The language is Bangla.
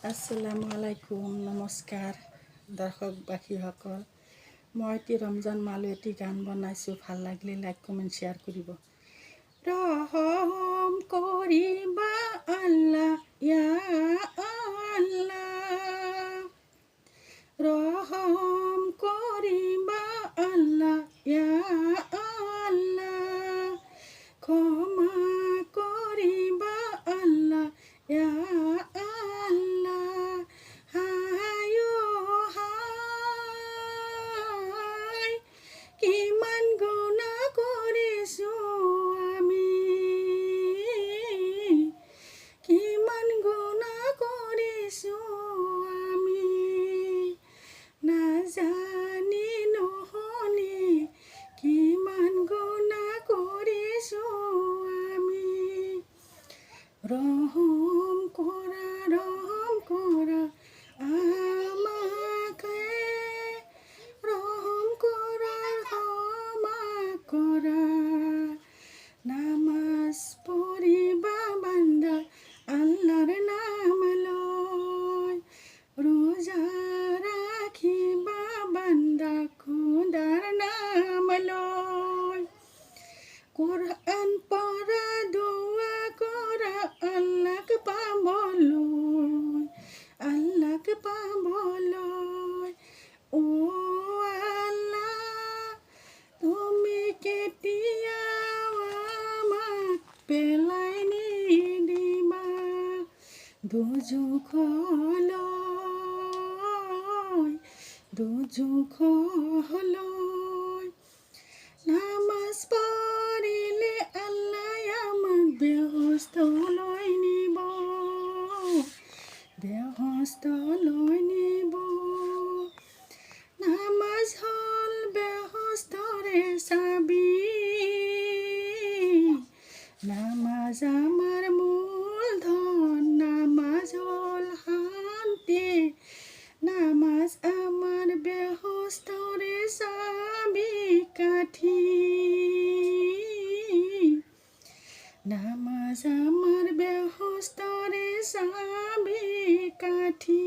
আসসালামু আলাইকুম, নমস্কাৰ দৰ্শকবাসীসকল। মই এটি ৰমজান মালো এটি গান বনাইছোঁ। ভাল লাগিলে লাইক কমেণ্ট শ্বেয়াৰ কৰিব। ৰহম কৰিবা আল্লাহ ইয়া আল্লাহ, ৰহম কৰিবা আল্লাহ ইয়া আল্লাহ, ক্ষমা কৰিবা আল্লাহ ইয়া কিমান গুনাহ কৰিছোঁ আমি, কিমান গুনাহ কৰিছোঁ আমি, নাজানি নুশুনি কিমান গুনাহ কৰিছোঁ আমি। ৰহম কৰা আমাকে, রহম করার ক্ষমা করা, নামাজ পড়িবা বান্দা আল্লাহর নাম লয়, রোজা রাখিবা বান্দা খোদার নাম লয়, কোরআন পড়া দোয়া করা আল্লাহকে পাবলয়, আল্লাহকে পাবলয়। ও পেলাই নিদিবা দুজুখলৈ, নামাজ পড়িলে আল্লাহ আমাক বেহস্তলৈ নিব, বেহস্তলৈ নিব। নামাজ হল বেহস্তৰে চাবি, নামাজ আমার মূলধন, নামাজ হল শান্তি, নামাজ আমার বেহস্তরে চাবি কাঠি, নামাজ আমার বেহস্তরে চাবি কাঠি।